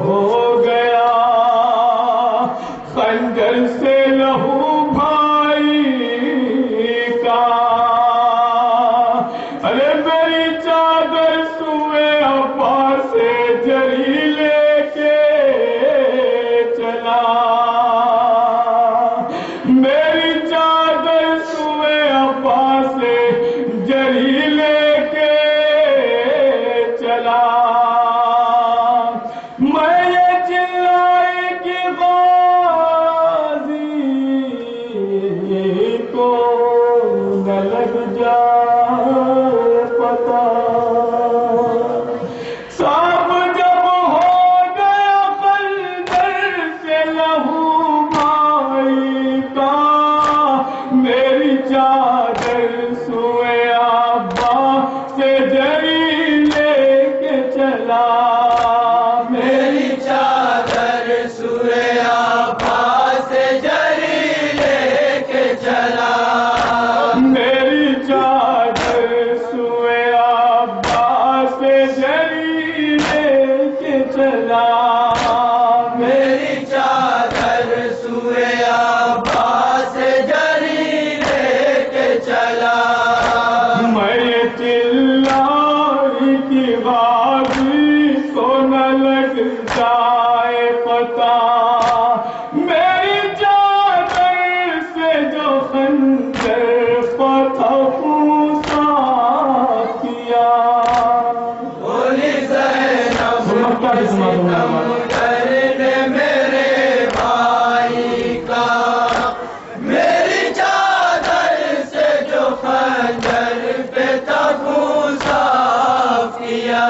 ہو گیا خنجر سے لہو بھائی کا، ارے میری چادر سوئے ابا سے جری لے کے چلا، میری چادر سوئے ابا سے جری لے کے چلا، میں یہ چلائی کہ غازی کو نہ لگ جائے پتا، صاحب جب ہو گیا خنجر سے لہو بھائی کا، میری چادر سوئے ابا سے جری لے کے چلا، میری چادر سوئے ابا سے جری لے کے چلا، میری چادر سوئے ابا سے جری لے کے چلا، میری چادر سوئے ابا سے جری لے کے چلا، میں یہ چلائی کہ غازی کو نہ لگ جائے پتا، میری چادر سے جو خنجر فتح کیا، بولی زینب مکہ کی سما دو ستم کرنے میرے بھائی کا، میری چادر سے جو خنجر پہ تھکو صاف کیا،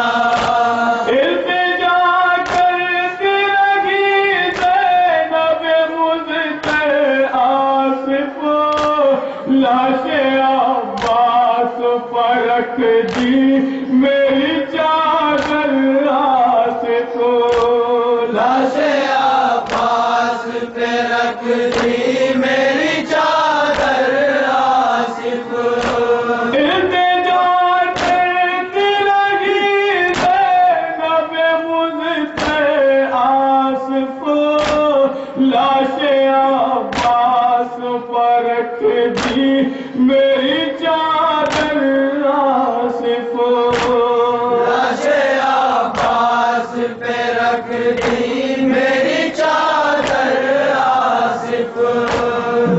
التجا کرتی رہی زینب مضطر آصف، لاش عباس پر رکھ دی میری چادر آصف، لاش عباس پہ رکھ دی میری چادر آصف، التجا کرتی رہی زینب مضطر آصف، لاش عباس پر رکھ دی میری چادر آصف، لاش عباس پہ رکھ دی میری چادر آصف،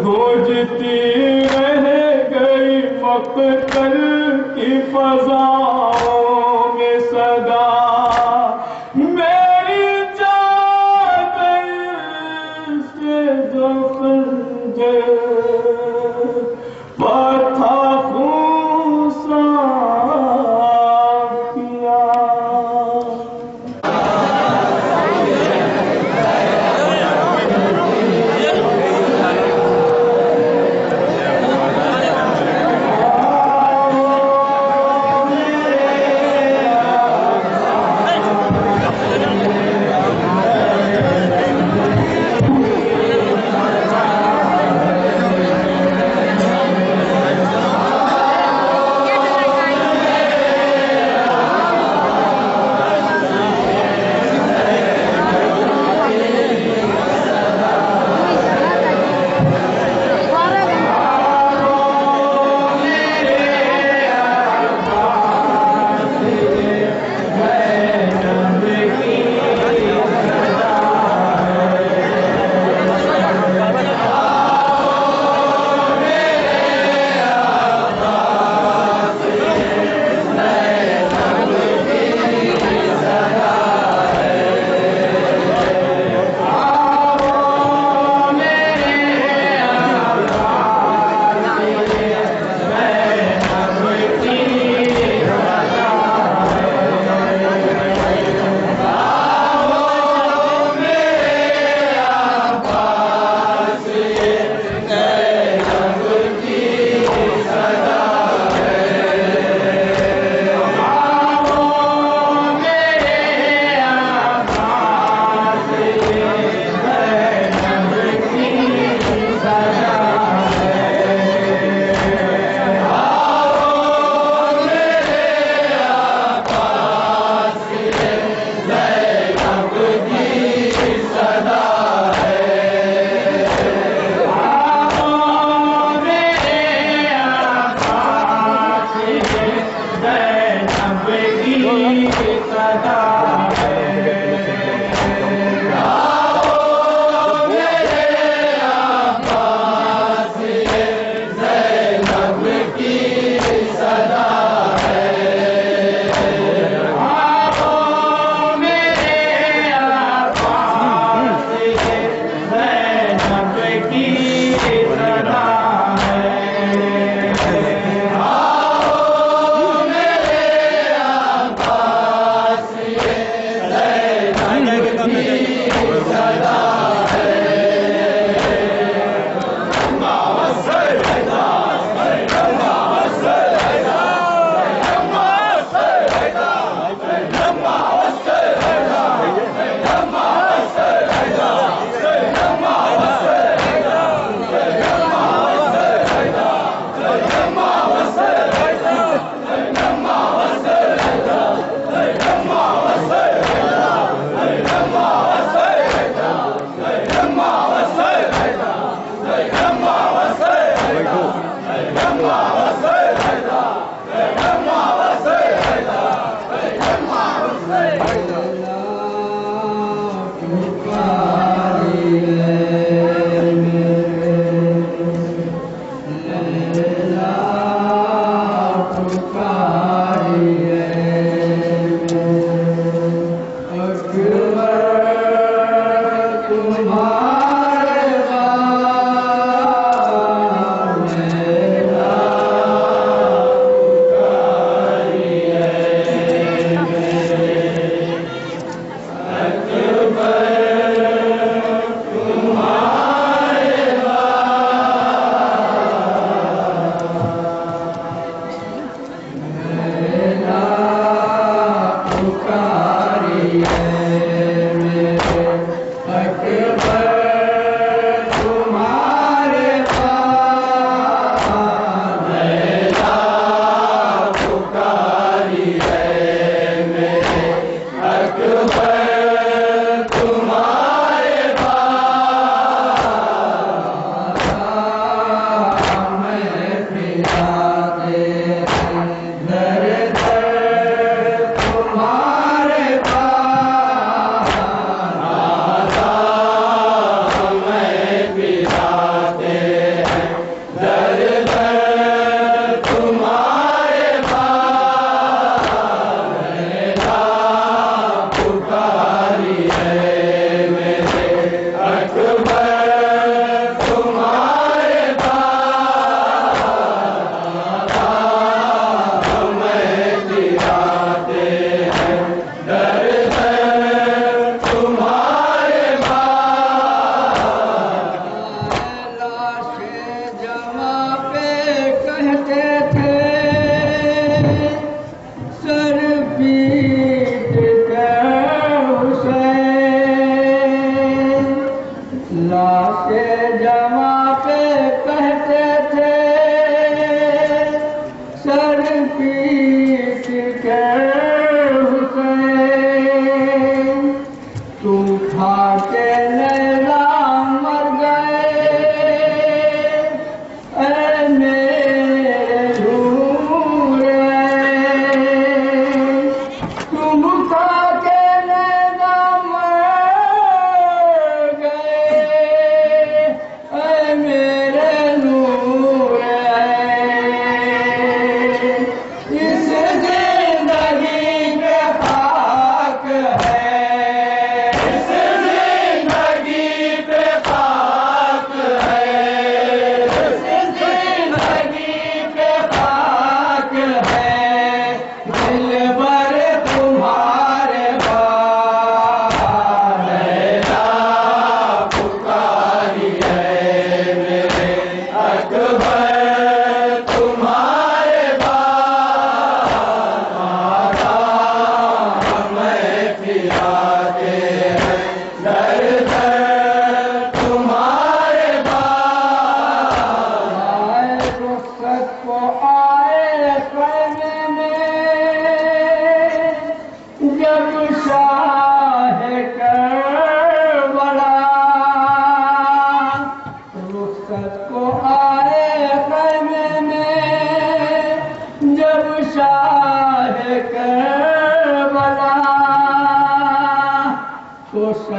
گونجتی رہ گئی مقتل کی فضاؤں میں صدا، میری چادر سے جو خنجر فتح خون صاف کیا۔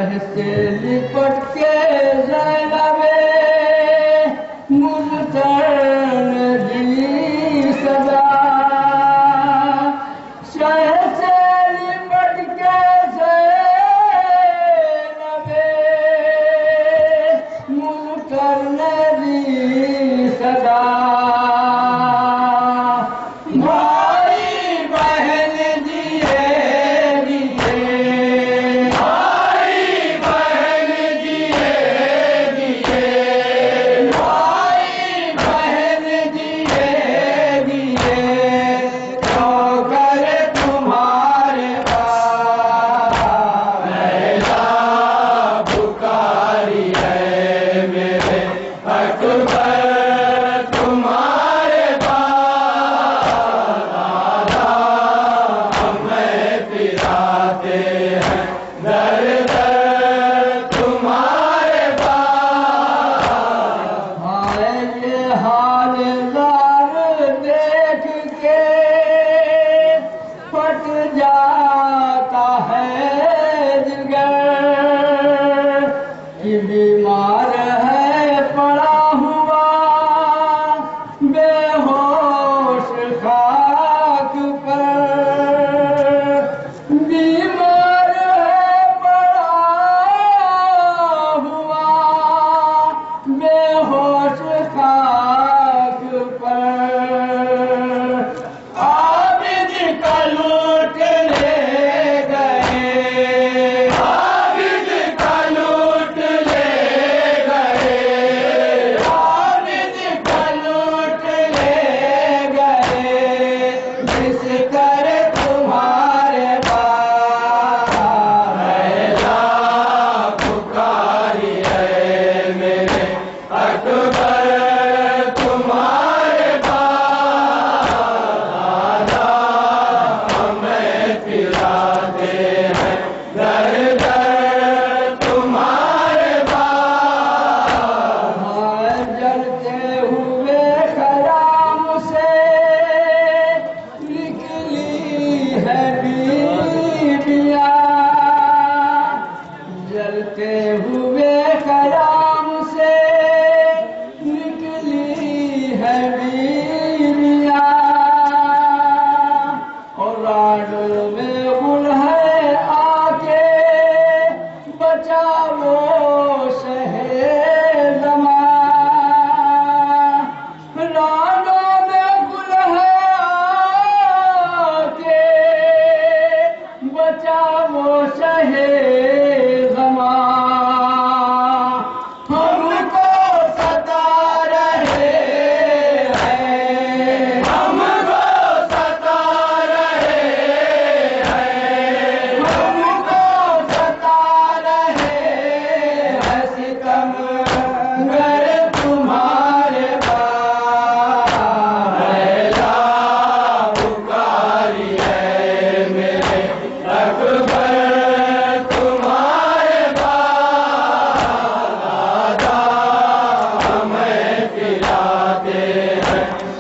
بہن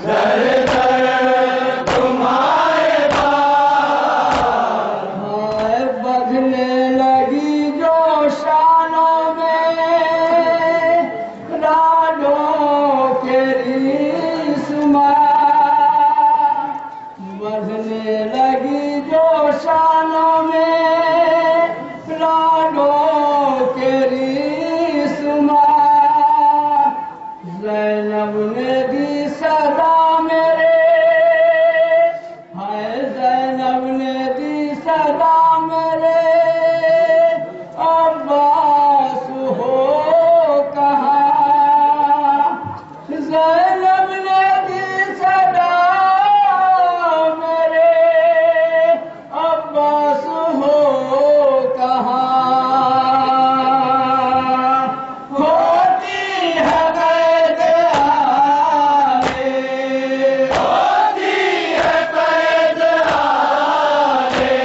در در تمہارے پاس بدھنے لگی جو شانوں میں راڈوں کے ریسماں بدھنے لگی جو شانوں میں راڈوں کے ریسماں زینب نے دی صدا میرے ہائے زینب نے دی صدا میرے عباس ہو کہاں زینب نے دی صدا میرے عباس ہو کہاں ہوتی ہے قید آلے ہوتی ہے قید آلے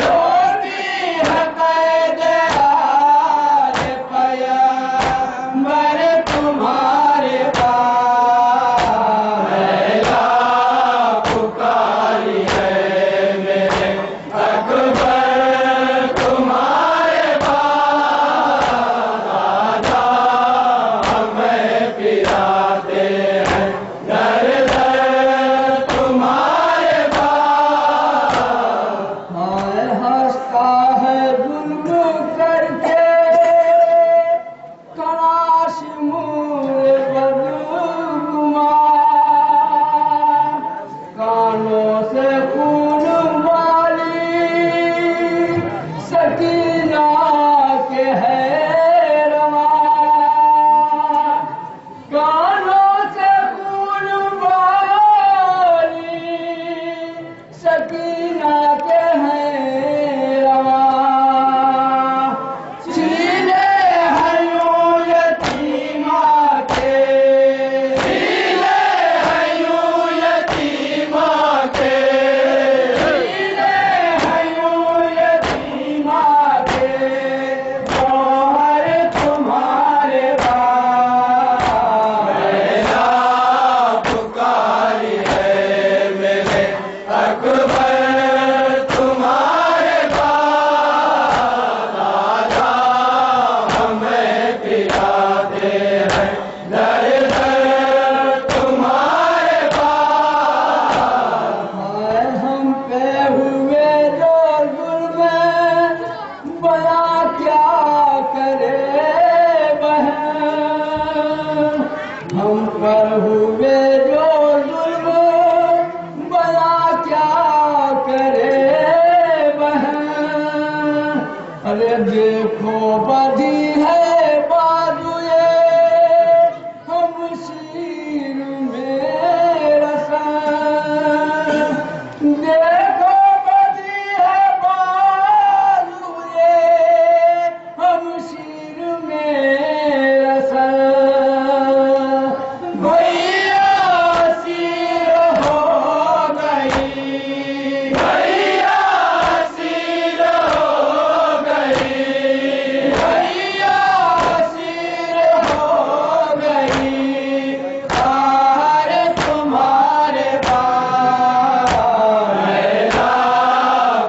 ہوتی ہے قید آلے پیغمبر تمہارے پاس لیلا پکاری ہے میرے اکبر تمہارے پاس آجا ہمیں پلاتے ہیں در در تمہارے پاس ہائے ہنستا ہے ظلم کر کے کراش مور بدگمان کانوں سے خون والی سکینہ کے ہے رواں کانوں سے خون والی سکینہ کے ہیں رواں چھینے ہیں یوں یتیمہ کے سیلے ہیں یوں یتیمہ کے چھینے ہیں یوں یتیمہ کے گوہر تمہارے پاس لیلا پکاری ہے میرے اکبر تمہارے پاس آجا ہمیں پلاتے ہیں در در تمہارے پاس ہائے ہم پہ ہوئے جو ظلم بلا کیا کرے بہن ہم پر ہوئے جو ظلم بلا کیا کرے بہن ارے دیکھو بدھی ہے بازوئے ہم شیر میں رسن دیکھو بدھی ہے بازوئے ہم شیر میں رسن بھیا سیر ہو گئی بھیا سیر ہو گئی بھیا سیر ہو گئی سارے تمہارے پاس لیلا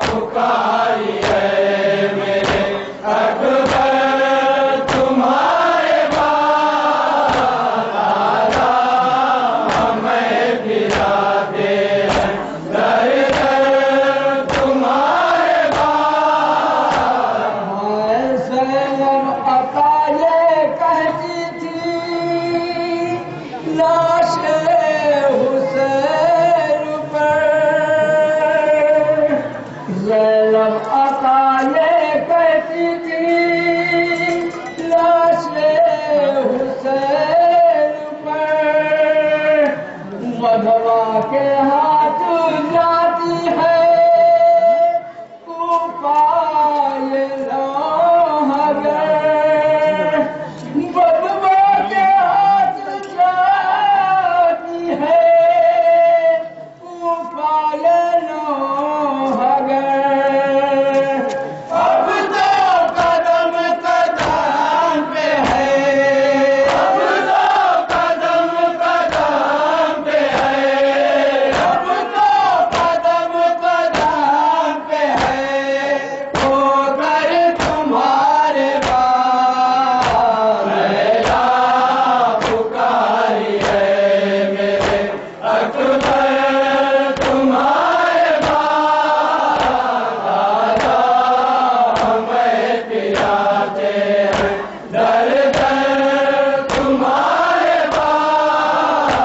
پکاری ہے میرے اکبر تمہارے پاس آجا ہمیں پلاتے ہیں در در تمہارے پاس زینب عطا یہ کہتی تھی لاش حسین پر زینب عطا یہ کہتی تھی لاش حسین پر مدوا کے ہاتھ جاتی ہے کوفہ یہ لوہگر بدوا کے ہاتھ جاتی ہے کوفہ یہ لوہگر اب تو قدم قدم پہ ہے اب تو قدم قدم پہ اکبر تمہارے بعد آدھا ہمیں پلاتے ہیں در در تمہارے بعد